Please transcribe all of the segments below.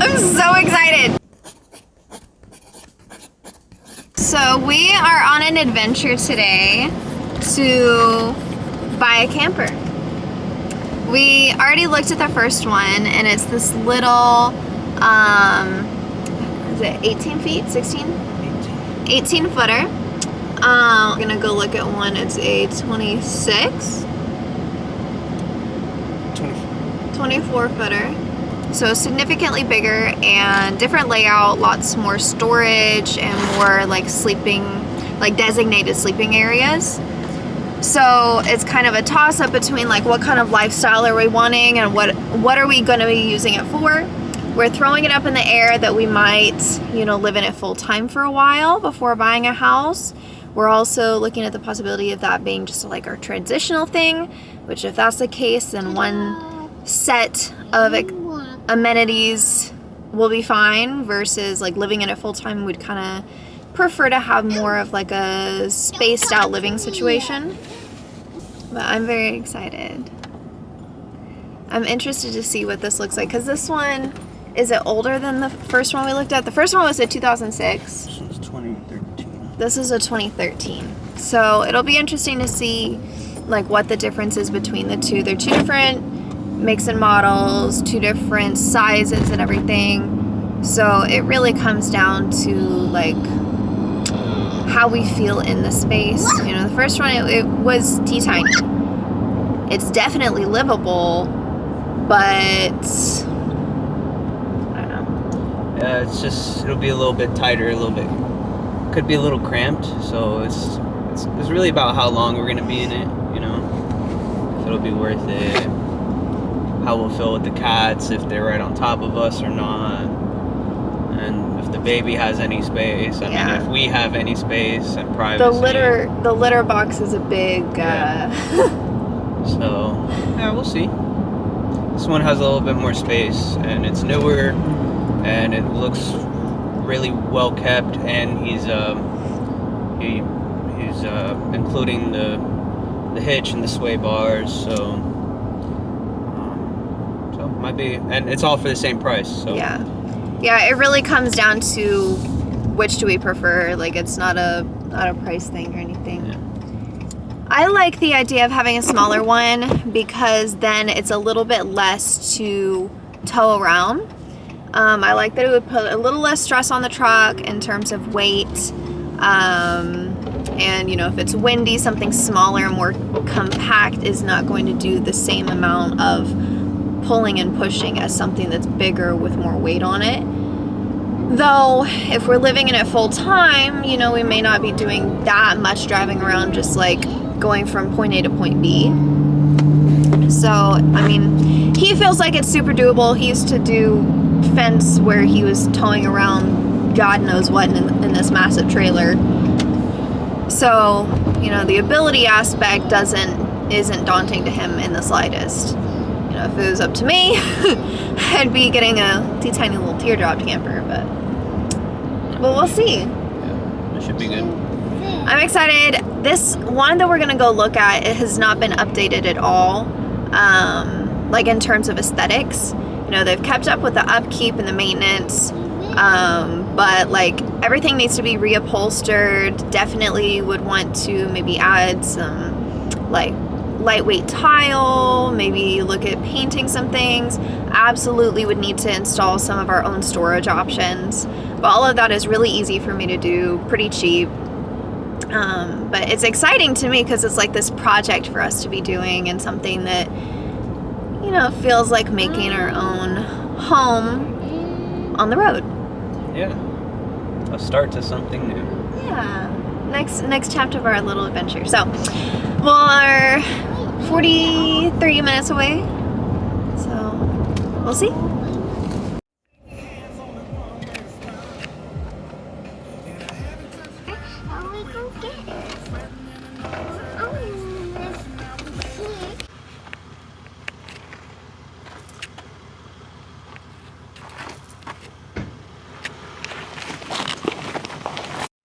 I'm so excited. So we are on an adventure today to buy a camper. We already looked at the first one, and it's this little, is it 18 feet, 16? 18 footer. We're gonna go look at one. It's a 24 footer. So significantly bigger and different layout, lots more storage and more like sleeping, like designated sleeping areas. So it's kind of a toss up between like what kind of lifestyle are we wanting and what are we going to be using it for. We're throwing it up in the air that we might, you know, live in it full time for a while before buying a house. We're also looking at the possibility of that being just like our transitional thing, which if that's the case, then one set of amenities will be fine versus like living in it full time. We'd kind of prefer to have more of like a spaced out living situation. But I'm very excited. I'm interested to see what this looks like because this one, is it older than the first one we looked at? The first one was a 2006. This was 2013. This is a 2013. So it'll be interesting to see like what the difference is between the two. They're two different makes and models, two different sizes and everything. So it really comes down to like how we feel in the space. You know, the first one, it was teeny. It's definitely livable, but I don't know. Yeah, it's just, it'll be a little bit tighter, a little bit, could be a little cramped. So it's really about how long we're gonna be in it, you know, if it'll be worth it, how we'll feel with the cats, if they're right on top of us or not, and if the baby has any space. I mean, if we have any space and privacy. The litter box is a big. So yeah, we'll see. This one has a little bit more space, and it's newer, and it looks really well kept. And he's including the hitch and the sway bars, so might be, and it's all for the same price. So yeah, it really comes down to which do we prefer. Like it's not a price thing or anything. Yeah. I like the idea of having a smaller one because then it's a little bit less to tow around. I like that it would put a little less stress on the truck in terms of weight. And you know, if it's windy, something smaller and more compact is not going to do the same amount of pulling and pushing as something that's bigger with more weight on it. Though, if we're living in it full time, you know, we may not be doing that much driving around, just like going from point A to point B. So, I mean, he feels like it's super doable. He used to do fence where he was towing around God knows what in this massive trailer. So, you know, the ability aspect isn't daunting to him in the slightest. You know, if it was up to me, I'd be getting a tiny little teardrop camper, but we'll see. Yeah, it should be good. I'm excited. This one that we're gonna go look at, it has not been updated at all. Like in terms of aesthetics, you know, they've kept up with the upkeep and the maintenance, but like everything needs to be reupholstered. Definitely would want to maybe add some like lightweight tile, maybe look at painting some things. Absolutely would need to install some of our own storage options, but all of that is really easy for me to do, pretty cheap. But it's exciting to me because it's like this project for us to be doing and something that, you know, feels like making our own home on the road. Yeah, a start to something new. Yeah, next chapter of our little adventure. So we're 30 minutes away, so we'll see.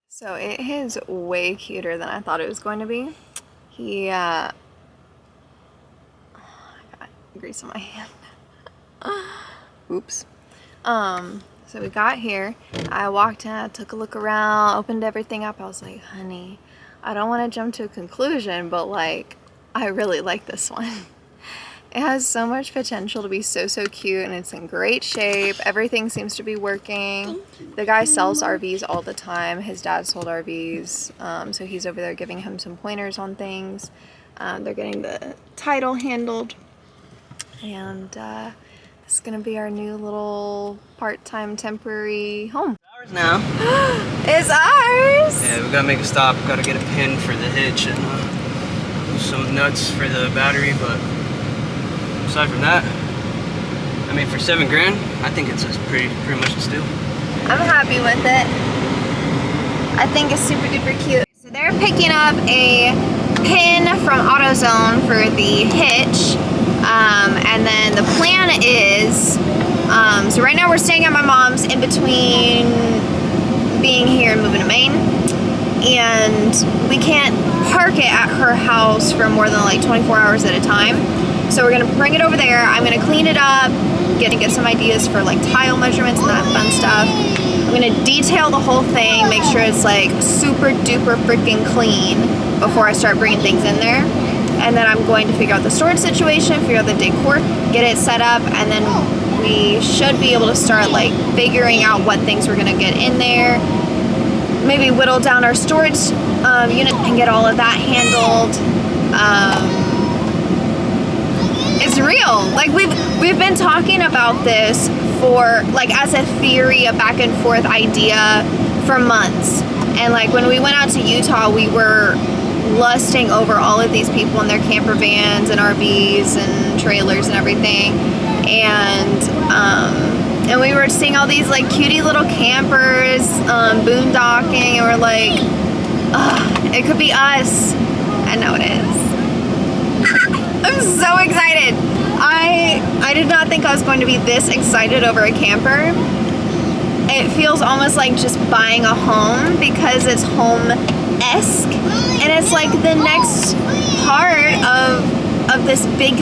So it is way cuter than I thought it was going to be. He, I got grease on my hand. Oops. So we got here. I walked in, I took a look around, opened everything up. I was like, honey, I don't want to jump to a conclusion, but like, I really like this one. It has so much potential to be so cute, and it's in great shape. Everything seems to be working. The guy sells RVs all the time. His dad sold RVs, so he's over there giving him some pointers on things. They're getting the title handled, and this is gonna be our new little part-time temporary home. It's ours now. It's ours! Yeah, we gotta make a stop. Gotta get a pin for the hitch and some nuts for the battery, but aside from that, I mean, for $7 grand, I think it's pretty much a steal. I'm happy with it. I think it's super duper cute. So they're picking up a pin from AutoZone for the hitch, and then the plan is, so right now we're staying at my mom's in between being here and moving to Maine, and we can't park it at her house for more than like 24 hours at a time. So we're gonna bring it over there. I'm gonna clean it up, get some ideas for like tile measurements and that fun stuff. I'm gonna detail the whole thing, make sure it's like super duper freaking clean before I start bringing things in there. And then I'm going to figure out the storage situation, figure out the decor, get it set up, and then we should be able to start like figuring out what things we're gonna get in there. Maybe whittle down our storage unit and get all of that handled. It's real. Like we've been talking about this for like as a theory, a back and forth idea for months. And like when we went out to Utah, we were lusting over all of these people in their camper vans and RVs and trailers and everything. And we were seeing all these like cutie little campers, boondocking, and we're like, it could be us. I know it is. I'm so excited. I did not think I was going to be this excited over a camper. It feels almost like just buying a home because it's home-esque, and it's like the next part of this big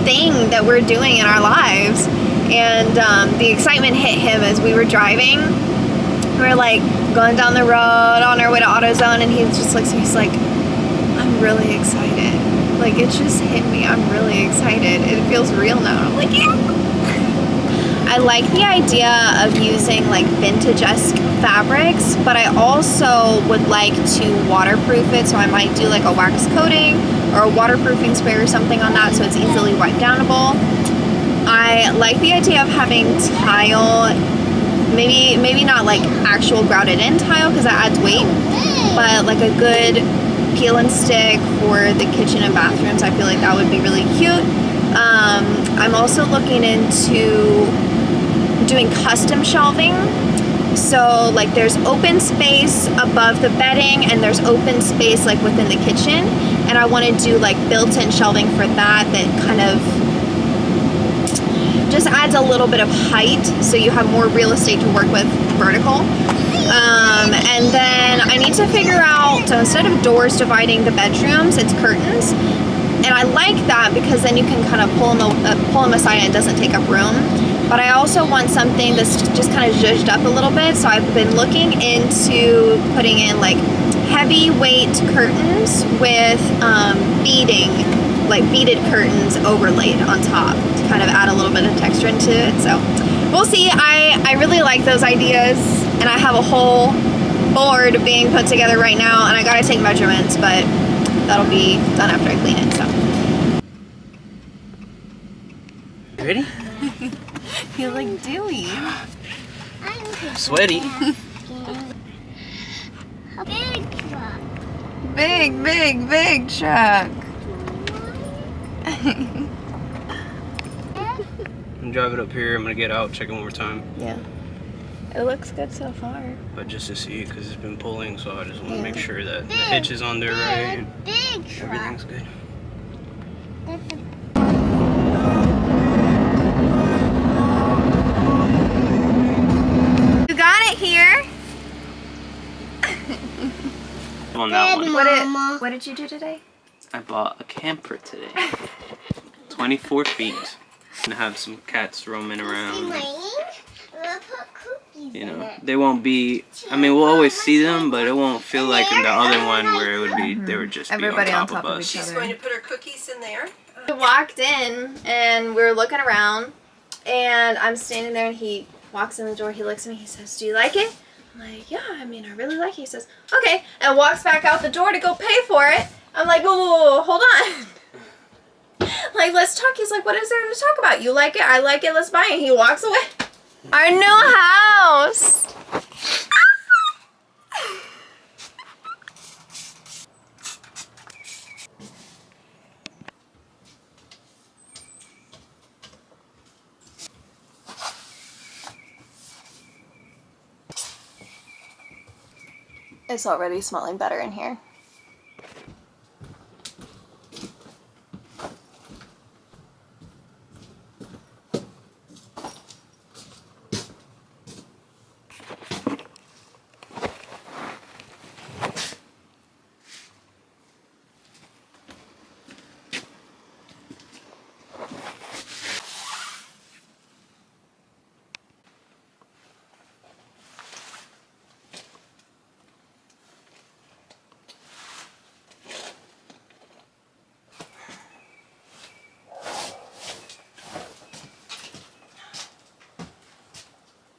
thing that we're doing in our lives. And the excitement hit him as we were driving. We were like going down the road on our way to AutoZone, and he just looks at me, he's like, I'm really excited. Like, it just hit me. I'm really excited. It feels real now. I'm like, yeah. I like the idea of using like vintage-esque fabrics, but I also would like to waterproof it, so I might do like a wax coating or a waterproofing spray or something on that so it's easily wipe downable. I like the idea of having tile, maybe not like actual grouted in tile because that adds weight, but like a good peel and stick for the kitchen and bathrooms. I feel like that would be really cute. I'm also looking into doing custom shelving. So like there's open space above the bedding and there's open space like within the kitchen, and I want to do like built-in shelving for that kind of just adds a little bit of height so you have more real estate to work with vertical. And then I need to figure out, so instead of doors dividing the bedrooms, it's curtains. And I like that because then you can kind of pull them aside and it doesn't take up room. But I also want something that's just kind of zhuzhed up a little bit. So I've been looking into putting in like heavyweight curtains with beaded curtains overlaid on top to kind of add a little bit of texture into it. So we'll see. I really like those ideas, and I have a whole board being put together right now, and I gotta take measurements, but that'll be done after I clean it. So you ready? You look dewy. Sweaty. A big truck. Big truck. I'm driving up here. I'm gonna get out, check it one more time. Yeah. It looks good so far. But just to see, because it's been pulling, so I just want to make sure that the hitch is on there right and Big truck. everything's good. You got it here. On that one. What did you do today? I bought a camper today. 24 feet. And have some cats roaming around. you know, they won't be, I mean, we'll always see them, but it won't feel like in the other one where it would be, they would just Everybody be on top, of us. She's going to put her cookies in there. We walked in and we were looking around and I'm standing there and he walks in the door, he looks at me, he says, "Do you like it?" I'm like, "Yeah, I mean, I really like it." He says, "Okay," and walks back out the door to go pay for it. I'm like, whoa, hold on. Like, let's talk. He's like, "What is there to talk about? You like it, I like it, let's buy it." He walks away. Our new house. It's already smelling better in here.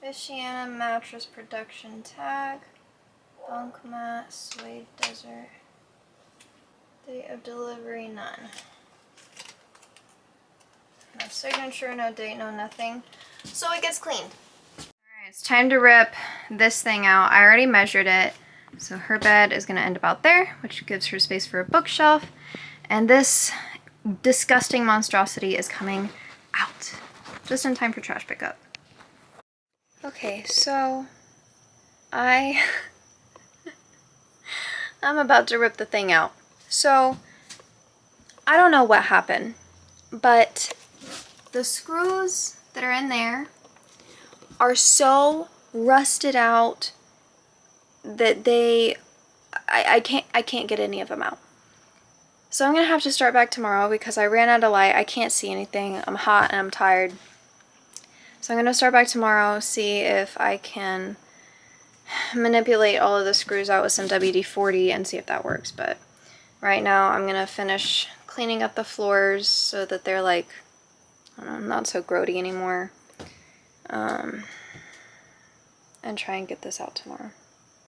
Michiana mattress production tag, bunk mat, suede desert, date of delivery none. No signature, no date, no nothing. So it gets cleaned. Alright, it's time to rip this thing out. I already measured it. So her bed is going to end about there, which gives her space for a bookshelf. And this disgusting monstrosity is coming out. Just in time for trash pickup. Okay, so I'm about to rip the thing out. So I don't know what happened, but the screws that are in there are so rusted out that I can't get any of them out. So I'm gonna have to start back tomorrow because I ran out of light. I can't see anything. I'm hot and I'm tired. So I'm going to start back tomorrow, see if I can manipulate all of the screws out with some WD-40 and see if that works. But right now I'm going to finish cleaning up the floors so that they're like, I don't know, not so grody anymore. And try and get this out tomorrow.